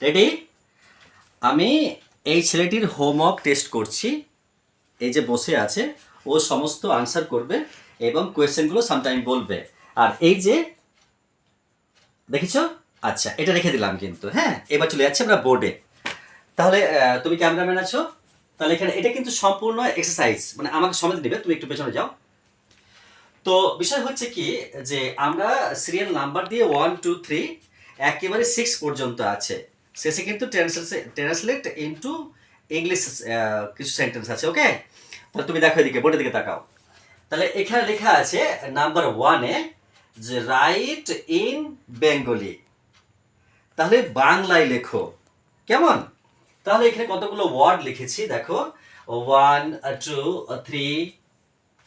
Ready? আমি এই ছেলেটির হোমওয়ার্ক টেস্ট করছি। এই যে বসে আছে, ও সমস্ত আনসার করবে এবং কোয়েশ্চেনগুলো সামটাইম বলবে। আর এই যে দেখেছো, আচ্ছা এটা রেখে দিলাম কিন্তু। হ্যাঁ, এবার চলে যাচ্ছে আমরা বোর্ডে। তাহলে তুমি ক্যামেরাম্যান আছো, তাহলে এখানে এটা কিন্তু সম্পূর্ণ এক্সারসাইজ, মানে আমাকে সমেত নেবে, তুমি একটু পেছনে যাও। তো বিষয় হচ্ছে কি, যে আমরা সিরিয়াল নাম্বার দিয়ে 1 2 3 একেবারে 6 পর্যন্ত আছে। শেষে কিন্তু ট্রান্সলেট ইনটু ইংলিশ কিছু সেন্টেন্স আছে। ওকে, তাহলে তুমি দেখো এদিকে, বোর্ডের দিকে তাকাও। তাহলে এখানে লেখা আছে নাম্বার 1-এ যে রাইট ইন বেঙ্গলি। তাহলে বাংলায় লেখো, কেমন? তাহলে এখানে কতগুলো ওয়ার্ড লিখেছি দেখো, 1 2 3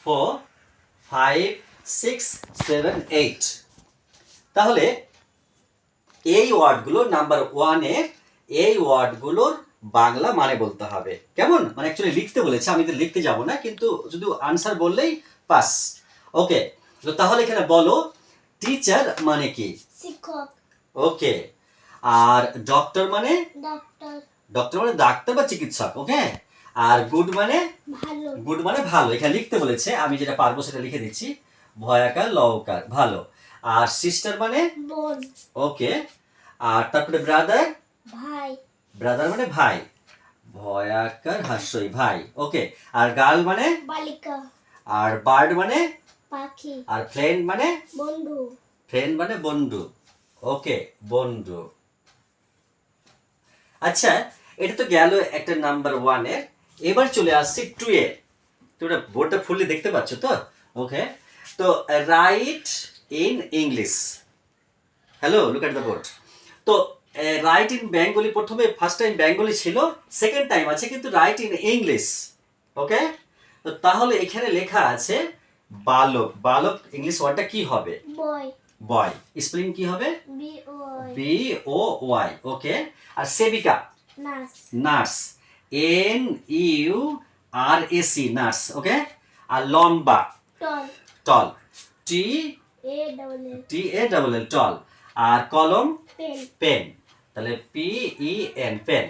4 5 6 7 8। তাহলে এই ওয়ার্ডগুলো নাম্বার 1-এর এই ওয়ার্ডগুলোর বাংলা মানে বলতে হবে। কেমন? মানে অ্যাকচুয়ালি লিখতে বলেছে, আমি তো লিখতে যাব না, কিন্তু শুধু আনসার বললেই পাস। ওকে, তো তাহলে এখানে বলো টিচার মানে কি? শিক্ষক। ওকে, আর ডক্টর মানে? ডাক্তার। ডক্টর মানে ডাক্তার বা চিকিৎসক। ওকে, আর গুড মানে? ভালো। গুড মানে ভালো। এখানে লিখতে বলেছে, আমি যেটা পারবো সেটা লিখে দিচ্ছি, ভয়াকার লওকার, ভালো। আর সিস্টার মানে? বোন। ওকে, আর তারপরে ব্রাদার? ভাই। ব্রাদার মানে ভাই, ভয়াকার হাস্যই ভাই। ওকে, আর গার্ল মানে? বালিকা। আর বার্ড মানে? পাখি। আর ফ্রেন্ড মানে? বন্ধু। ফ্রেন্ড মানে বন্ধু। ওকে, বন্ধু। আচ্ছা, এটা তো গেল একটা নাম্বার 1-এর। এবার চলে আসছি 2-এ। তোমরা বোর্ডটা ফুললি দেখতে পাচ্ছ তো? ওকে, তো right in English. Hello, look at the board. তো রাইট ইন বেঙ্গলি, প্রথমে ফার্স্ট টাইম বেঙ্গলি ছিল, সেকেন্ড টাইম আছে কিন্তু রাইট ইন ইংলিশ। ওকে, তো তাহলে এখানে লেখা আছে বালক। বালক ইংলিশ ওয়ার্ডটা কি হবে? বয়। বয়। স্পেলিং কি হবে? B O B O Y. Okay, আর সেবিকা? নার্স। নার্স, এন ইউ আর এ সি, নার্স। ওকে, আর লম্বা? টল। টল, টি এ ডাবল এল। টি এ ডাবল এল, টল। আর কলম? পেন। পেন, তাহলে P E N, pen.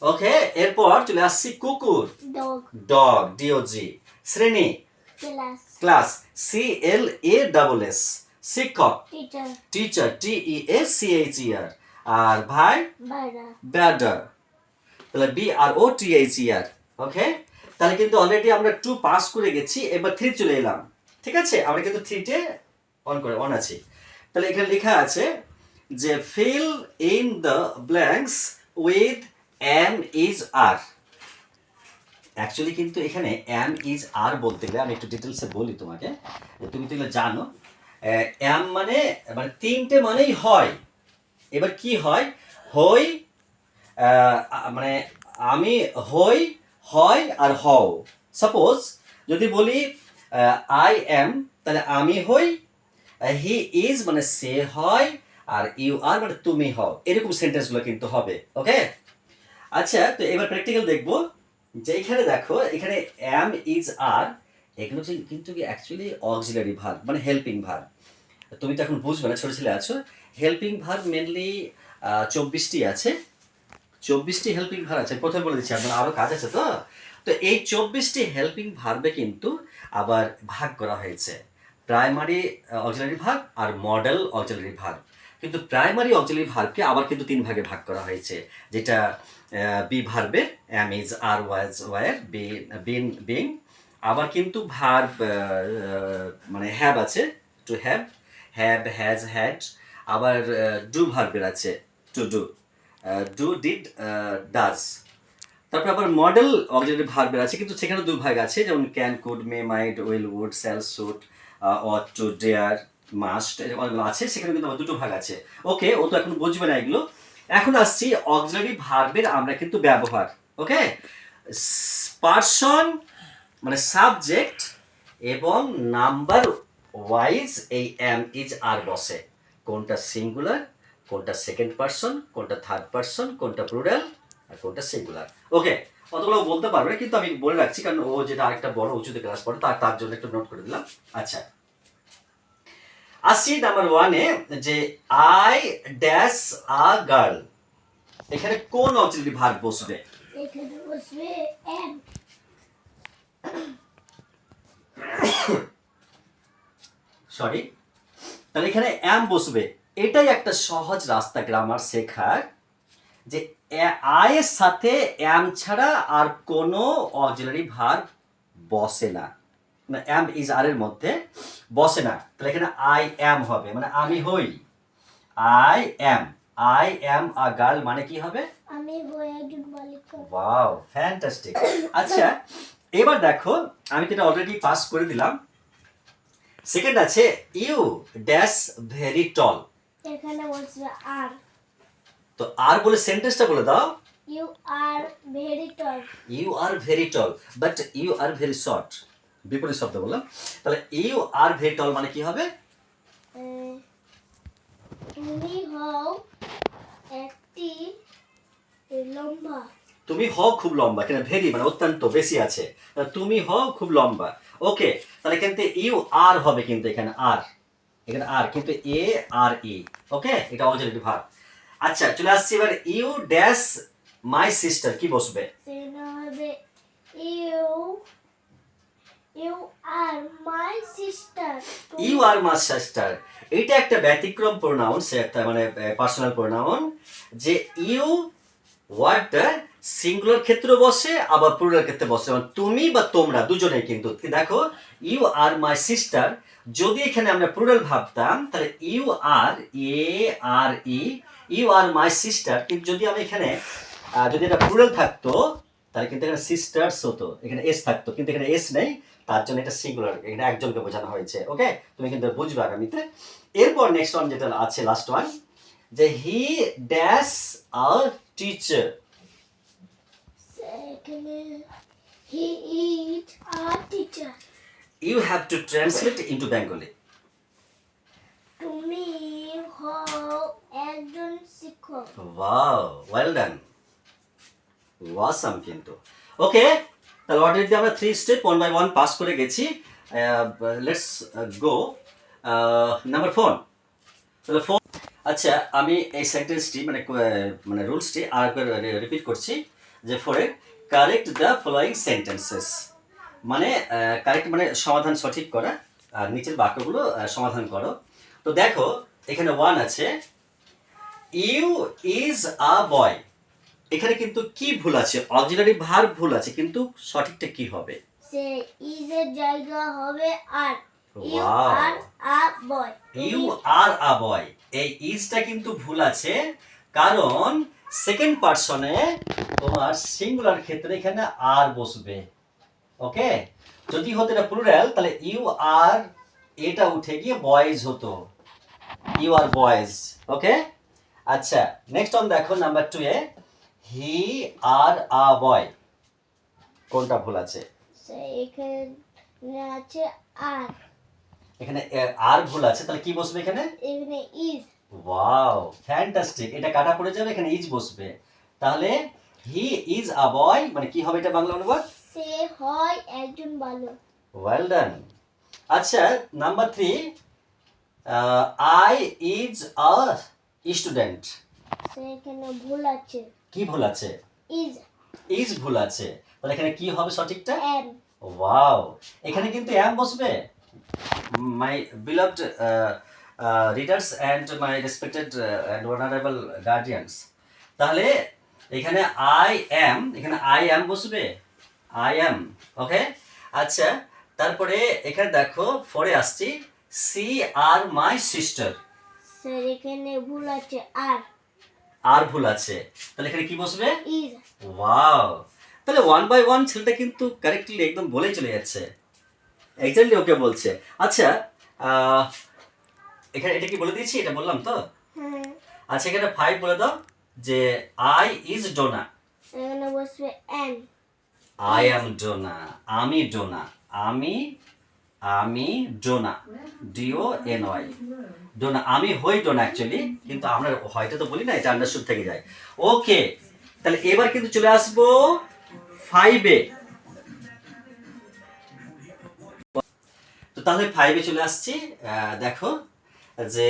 Okay, এরপর চলে আসছি কুকুর। Dog. Dog, D O G. শ্রেণী? Class. Class, C L A double S. শিক্ষক? Teacher. Teacher, T E A C H E R. আর ভাই? বারা। ব্যাডার, তাহলে বি আর ও টি এইচ ই আর। ওকে, তাহলে কিন্তু অলরেডি আমরা 2 পাস করে গেছি, এবার 3 চলে এলাম। ঠিক আছে, আমরা কিন্তু 3-টে অন আছি। তাহলে এখানে লেখা আছে যে fill in the blanks with am is are. Actually কিন্তু এখানে এম ইজ আর বলতে গেলে আমি একটু ডিটেলসে বলি তোমাকে, তুমি তো এগুলো জানো। এম মানে মানে 3টে মানেই হয়। এবার কি হয়? হই, মানে আমি হই, হয় আর হও। সাপোজ যদি বলি আই এম, তাহলে আমি হই, হি ইজ মানে সে হয়, আর ইউ আর মানে তুমি হও। এরকম সেন্টেন্সগুলো কিন্তু হবে। ওকে, আচ্ছা, তো এবার প্র্যাকটিক্যাল দেখবো। যে এখানে দেখো, এখানে এম ইজ আর, এগুলো কিন্তু অ্যাকচুয়ালি অক্সিলারি ভার্ব, মানে হেল্পিং ভার্ব। তুমি তো এখন বুঝবে না, ছোট ছেলে আছো। হেল্পিং ভার্ব মেনলি 24টি আছে। 24টি হেল্পিং ভার্ব আছে, প্রথমে বলে দিচ্ছি, আপনার আরও কাজ আছে। তো তো এই 24টি হেল্পিং ভার্বে কিন্তু আবার ভাগ করা হয়েছে প্রাইমারি অক্সিলারি ভার্ব আর মডেল অক্সিলারি ভার্ব। কিন্তু প্রাইমারি অক্সিলারি ভার্বকে আবার কিন্তু 3 ভাগে ভাগ করা হয়েছে, যেটা বি ভার্বের am is are was were been being. আবার কিন্তু ভার্ব মানে হ্যাভ আছে, to have, have has had. আবার ডু ভার্বের আছে, to do, do did does. তারপর আবার মডেল অক্সিলারি ভার্বের আছে, কিন্তু সেখানে 2 ভাগ আছে, যেমন can, could, may, might, will, would, shall, should, ought, to, dare, must, অনেকগুলো আছে, সেখানে কিন্তু আবার 2টো ভাগ আছে। ওকে, ও তো এখন বুঝবে না এগুলো। এখন আসছি অক্সিলারি ভার্বের আমরা কিন্তু ব্যবহার। ওকে, পার্সন মানে সাবজেক্ট এবং নাম্বার ওয়াইজ এই এম ইজ আর বসে। কোনটা সিঙ্গুলার, কোনটা সেকেন্ড পার্সন, কোনটা থার্ড পার্সন, কোনটা প্লুরাল, আর কোনটা সিঙ্গুলার। ওকে, অতগুলো বলতে পারবে না, কিন্তু আমি বলে রাখছি, কারণ ও যেটা আরেকটা বড় উঁচুতে ক্লাস পড়ে, তার জন্য একটু নোট করে দিলাম। আচ্ছা, আসছি নাম্বার 1-এ, যে আই ড্যাশ আ গার্ল। এখানে কোন অক্সিলারি ভার্ব বসবে? এখানে বসবে এম। সরি, তাহলে এখানে অ্যাম বসবে। এটাই একটা সহজ রাস্তা গ্রামার শেখার, যে আয়ের সাথে অ্যাম ছাড়া আর কোনো অক্সিলারি ভার্ব বসে না, মানে অ্যাম ইজ আর এর মধ্যে বসে না। তাহলে এখানে আই অ্যাম হবে, মানে আমি হই। I am, I am a girl মানে কি হবে? আমি হই একজন বালিকা। Wow, fantastic. আচ্ছা, এবার দেখো, আমি তো এটা অলরেডি পাস করে দিলাম। সেকেন্ড আছে ইউ ড্যাশ ভেরি টল। এখানে বসবে আর। তো আর বলে সেন্টেন্সটা বলে দাও। You are very tall. You are very tall but you are very short. বিপরীত শব্দ বললাম। তাহলে ইউ আর ভেরি টল মানে কি হবে? তুমি হও একটি লম্বা। তুমি হও খুব লম্বা, কেন ভেরি মানে অত্যন্ত বেশি আছে, তুমি হও খুব লম্বা। ওকে, তাহলে কিন্তু ইউ আর হবে, কিন্তু এখানে আর, এখানে আর কিন্তু এ আর ই। ওকে, এটা অক্সিলারি ভার্ব। আচ্ছা, চলে আসছি এবার ইউ ড্যাশ মাই সিস্টার, কি বসবে? সেটা হবে you you are my sister. You are my sister, এটা একটা ব্যতিক্রম প্রোনাউন, সে একটা মানে পার্সোনাল প্রোনাউন, যে ইউ ওয়ার্ডটা সিঙ্গুলার ক্ষেত্রে বসে আবার প্লুরাল ক্ষেত্রে বসে, মানে তুমি বা তোমরা দুজনেই। কিন্তু দেখো, ইউ আর মাই সিস্টার যদি এখানে আমরা প্লুরাল ভাবতাম, তাহলে you R A R E, you are my sister, কিন্তু যদি আমি এখানে যদি এটা প্লুরাল থাকতো, তাহলে কিন্তু এখানে সিস্টার্স হতো, এখানে এস থাকতো, কিন্তু এখানে এস নেই, তার জন্য এটা সিঙ্গুলার, এখানে একজনকে বোঝানো হয়েছে। ওকে, তুমি কিন্তু বুঝবে আগামীতে। এরপর নেক্সট ওয়ান যেটা আছে, লাস্ট ওয়ান, যে হি ড্যাশ আ টিচার। এখানে he is a teacher. You have to translate into Bengali. তুমি হও একজন শিক্ষক। Wow, well done. Awesome কিন্তু। ওকে, তাহলে অলরেডি আমরা 3 স্টেপ 1 by 1 পাস করে গেছি। Let's go number 4। তাহলে 4, আচ্ছা আমি এই সেন্টেন্সটি মানে রুলসটি আরেকবার রিপিট করছি, যে for a correct the following sentences, মানে কারেক্ট মানে সমাধান সঠিক করা, আর নিচের বাক্যগুলো সমাধান করো। তো দেখো, এখানে 1 আছে, ইউ ইজ আ বয়। এখানে কিন্তু কি ভুল আছে? অক্সিলারি ভার্ব ভুল আছে, কিন্তু সঠিকটা কি হবে? সে ইজ এর জায়গা হবে are. You Wow. Are a boy. You are a boy, এই ইজটা কিন্তু ভুল আছে, কারণ সেকেন্ড পারসনে তোমার সিঙ্গুলার ক্ষেত্রে এখানে আর বসবে। ওকে, যদি হতো এটা প্লুরাল, তাহলে ইউ আর এটা উঠে গিয়ে বয়েজ হতো, ইউ আর বয়েজ। ওকে, আচ্ছা নেক্সট অন দেখো, number 2 A he R a বয়, কোনটা ভুল আছে? সে এখানে আছে আর। এখানে আর ভুল আছে, তাহলে কি বসবে এখানে? এখানে ইজ। ওয়াও, ফ্যান্টাস্টিক, এটা কাটা পড়ে যাবে, এখানে ইজ বসবে। তাহলে হি ইজ আ বয় মানে কি হবে এটা বাংলা অনুবাদ? সে হয় একজন বালক। Well done. আচ্ছা number 3, I is a student. সেখানে ভুল আছে। কি ভুল আছে? ইজ। ইজ ভুল আছে, তাহলে এখানে কি হবে সঠিকটা? এম। ওয়াও, এখানে কিন্তু অ্যাম বসবে। মাই beloved readers and my respected and honorable guardians, তাহলে এখানে আই অ্যাম, এখানে আই অ্যাম বসবে, আই অ্যাম। ওকে, আচ্ছা তারপরে এখানে দেখো 4 এ আসছি, she are my sister. Sir এখানে ভুল আছে আর। আর ভুল আছে, তাহলে এখানে কি বসবে? ইজ। ওয়াও, তাহলে 1 by 1 ছেলেটা কিন্তু কারেক্টলি একদম বলেই চলে যাচ্ছে, এক্স্যাক্টলি ওকে বলছে। আচ্ছা এখানে এটা কি বলে দিয়েছি? এটা বললাম তো। হ্যাঁ। আচ্ছা এখানে 5 বলে দাও, যে আই ইজ ডোনা। এখানে বসবে এম। আই অ্যাম ডোনা, আমি ডোনা, আমি Dona, D O N Y, Dona, আমি হই ডোনা অ্যাকচুয়ালি, কিন্তু আমরা হয়তো তো বলি না, এটা আন্ডারস্টুড থেকে যায়। ওকে, তাহলে এবার কিন্তু চলে আসবো 5 এ। তো তাহলে 5 এ চলে আসছি। দেখো যে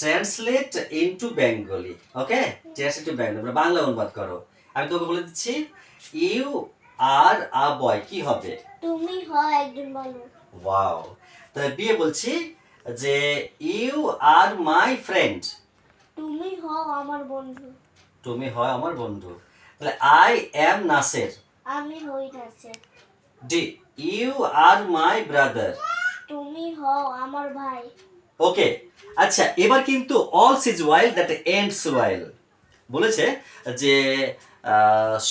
translate into Bengali, okay, translate to Bengali, মানে বাংলা অনুবাদ করো। আমি তোকে বলে দিচ্ছি, ইউ আর আ বয় কি হবে? তুমি হও একজন বালক। ওয়াও। তাহলে বিয়ে বলছি যে ইউ আর মাই ফ্রেন্ড, তুমি হও আমার বন্ধু। তুমি হয় আমার বন্ধু। তাহলে আই অ্যাম নাসের, আমি হই নাসের। ডি ইউ আর মাই ব্রাদার, তুমি হও আমার ভাই। ওকে। আচ্ছা, এবার কিন্তু all's is well that ends well বলেছে যে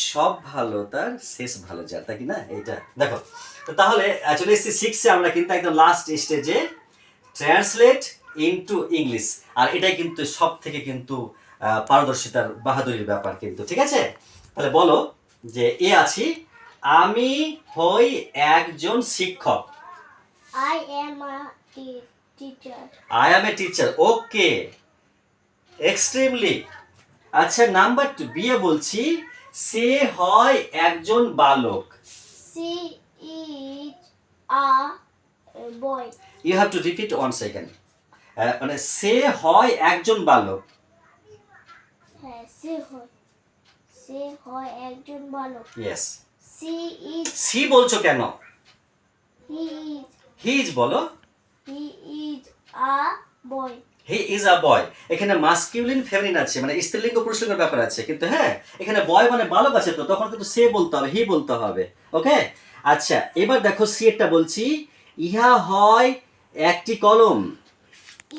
সব ভালো তার শেষ ভালো যার, তাই কি না? এইটা দেখো। তো তাহলে চলে এসেছি শিখছে আমরা কিন্তু একদম লাস্ট স্টেজে, ট্রান্সলেট ইনটু ইংলিশ। আর এটাই কিন্তু সব থেকে কিন্তু পারদর্শিতার বাহাদুরির ব্যাপার কিন্তু, ঠিক আছে? তাহলে বলো যে এ আছি, আমি হই একজন শিক্ষক। I am a teacher. I am a teacher, okay, extremely. আচ্ছা, নাম্বার 2 বিয়ে বলছি, সে হয় একজন বালক। She is a boy. You have to repeat 1 second. মানে সে হয় একজন বালক। হ্যাঁ, সে হয় একজন বালক। ইয়েস। She is, সি বলছো কেন? he is, হি ইজ বলো। he is a boy. He is a boy. এখানে মাস্কিউলিন ফেমিনিন আছে, মানে স্ত্রীলিঙ্গ পুরুষলিঙ্গের ব্যাপার আছে কিন্তু, হ্যাঁ এখানে বয় মানে বালক আছে, তো তখন কিন্তু সে বলতে হবে, হি বলতে হবে, ওকে। আচ্ছা, এবার দেখো সি এরটা বলছি, ইহা হয় একটি কলম।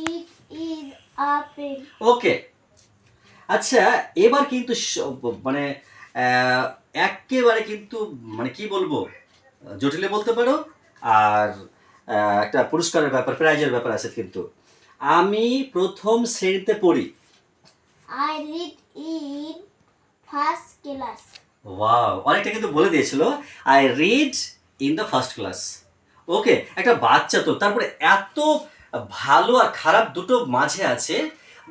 It is a pen. ওকে। আচ্ছা, এবার কিন্তু মানে একেবারে কিন্তু মানে কি বলবো, জটিলে বলতে পারো, আর একটা পুরস্কারের ব্যাপার, প্রাইজের ব্যাপার আছে কিন্তু। আমি প্রথম শ্রেণীতে পড়ি। I read in first class. Wow, অনেকটা কিন্তু বলে দিয়েছিল, I read in the first class. Okay, একটা বাচ্চা তো, তারপরে এত ভালো আর খারাপ দুটো মাঝে আছে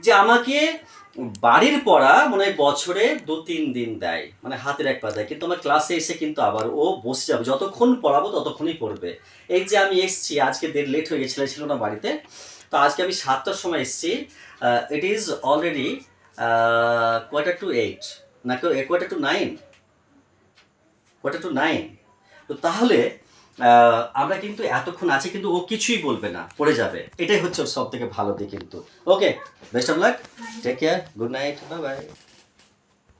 যে আমাকে বাড়ির পড়া মনে হয় বছরে 2-3 দিন দেয়, মানে হাতের এক পা দেয়, কিন্তু আমার ক্লাসে এসে কিন্তু আবার ও বসে যাবে, যতক্ষণ পড়াবো ততক্ষণই পড়বে। এই যে আমি এসছি আজকে, লেট হয়ে গেছিল, ছিল না বাড়িতে, তো আজকে আমি 7টার সময় এসছি। ইট ইজ অলরেডি 7:45 না, 8:45, 9:45। তো তাহলে আমরা কিন্তু এতক্ষণ আছি, কিন্তু ও কিছুই বলবে না, পড়ে যাবে, এটাই হচ্ছে ওর সব থেকে ভালো দিক কিন্তু। Okay, best of luck, take care, good night, bye by.